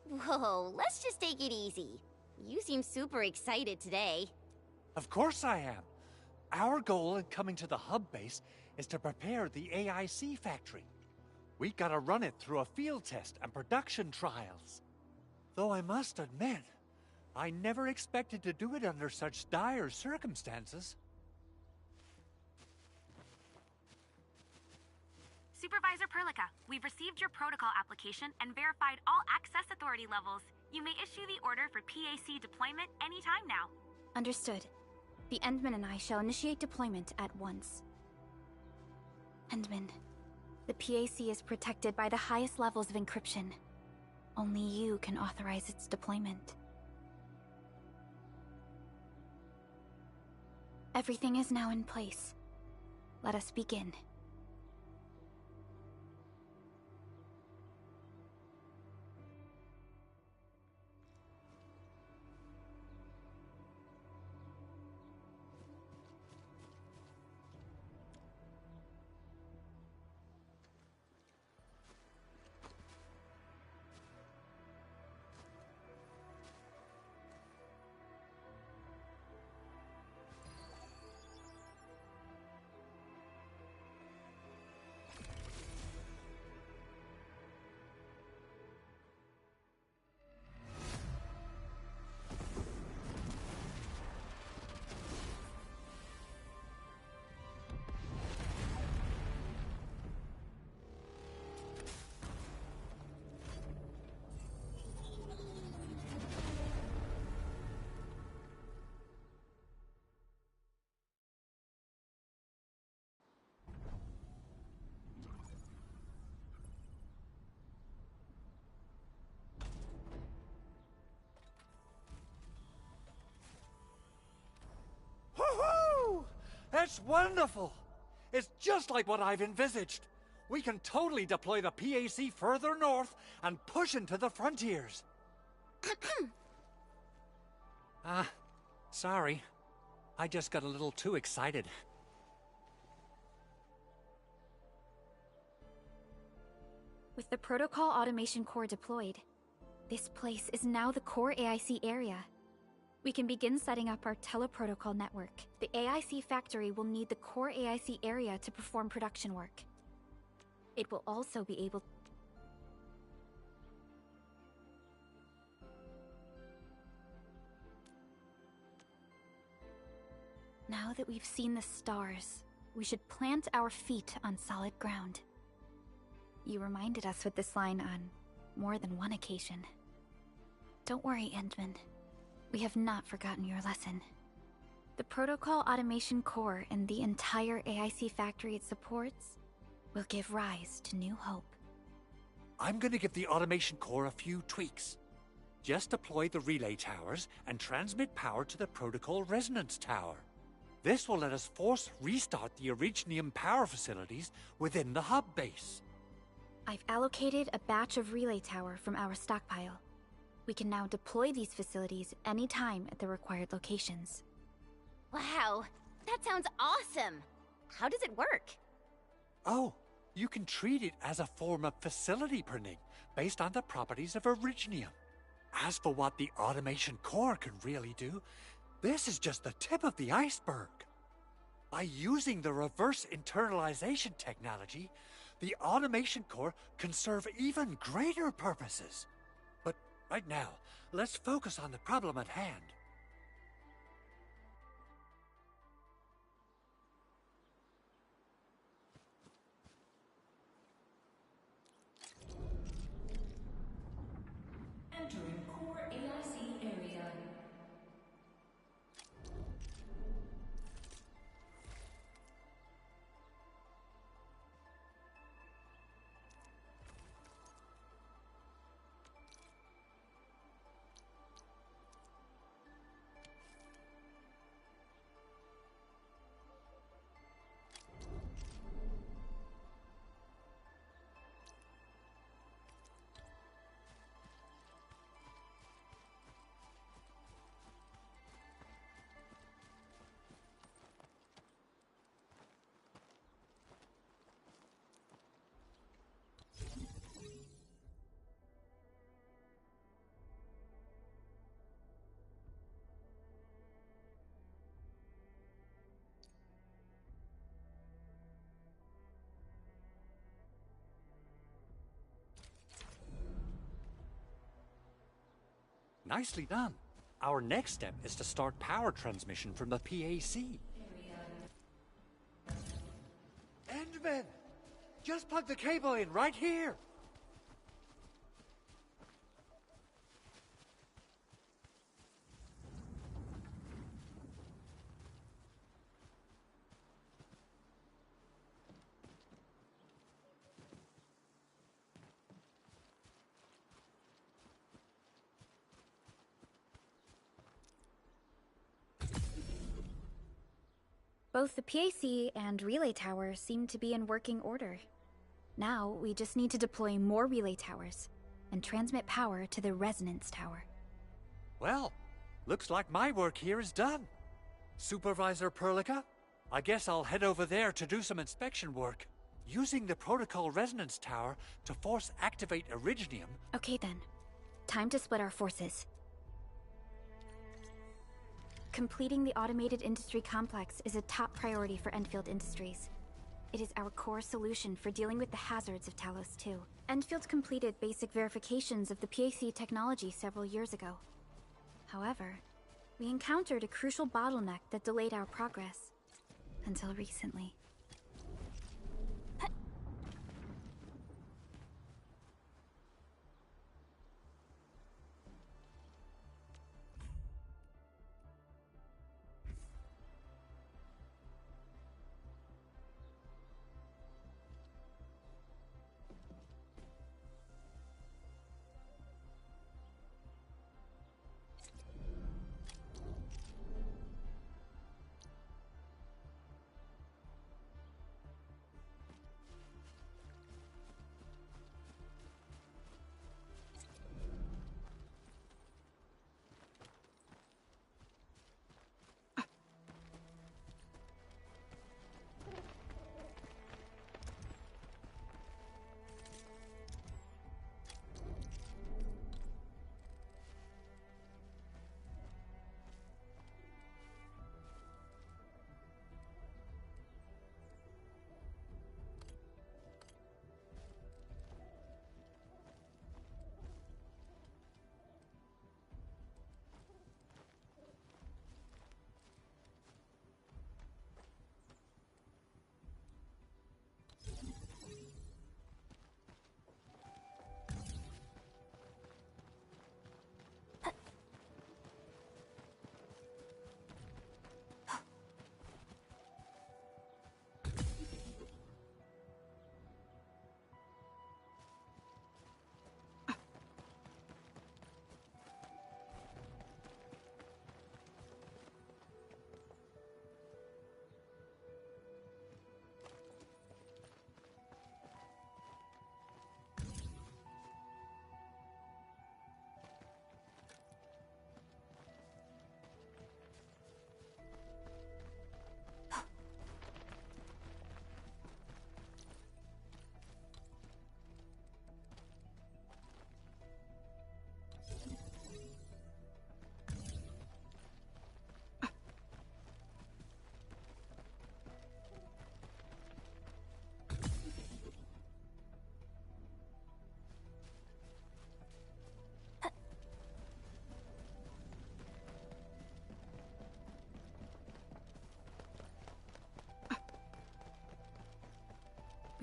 Whoa, let's just take it easy. You seem super excited today. Of course I am. Our goal in coming to the hub base is to prepare the AIC factory. We gotta run it through a field test and production trials. Though I must admit, I never expected to do it under such dire circumstances. Supervisor Perlica, we've received your protocol application and verified all access authority levels. You may issue the order for PAC deployment anytime now. Understood. The Endman and I shall initiate deployment at once. Endman, the PAC is protected by the highest levels of encryption. Only you can authorize its deployment. Everything is now in place. Let us begin. Woohoo! That's wonderful! It's just like what I've envisaged. We can totally deploy the PAC further north and push into the frontiers. Sorry. I just got a little too excited. With the protocol automation core deployed, This place is now the core AIC area. We can begin setting up our teleprotocol network. The AIC factory will need the core AIC area to perform production work. It will also be able... Now that we've seen the stars, we should plant our feet on solid ground. You reminded us with this line on more than one occasion. Don't worry, Endman. We have not forgotten your lesson. The Protocol Automation Core and the entire AIC factory it supports will give rise to new hope. I'm gonna give the Automation Core a few tweaks. Just deploy the relay towers and transmit power to the Protocol Resonance Tower. This will let us force restart the Originium power facilities within the hub base. I've allocated a batch of relay tower from our stockpile. We can now deploy these facilities anytime at the required locations. Wow, that sounds awesome! How does it work? Oh, you can treat it as a form of facility printing based on the properties of Originium. As for what the Automation Core can really do, this is just the tip of the iceberg. By using the reverse internalization technology, the Automation Core can serve even greater purposes. But right now, let's focus on the problem at hand. Entering core AIC area. Nicely done. Our next step is to start power transmission from the PAC. Endman! Just plug the cable in right here! Both the PAC and relay tower seem to be in working order. Now, we just need to deploy more relay towers and transmit power to the resonance tower. Well, looks like my work here is done. Supervisor Perlica, I guess I'll head over there to do some inspection work. Using the Protocol Resonance Tower to force activate Originium... Okay then. Time to split our forces. Completing the automated industry complex is a top priority for Endfield Industries. It is our core solution for dealing with the hazards of Talos 2. Endfield completed basic verifications of the PAC technology several years ago. However, we encountered a crucial bottleneck that delayed our progress. Until recently.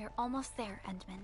We're almost there, Endman.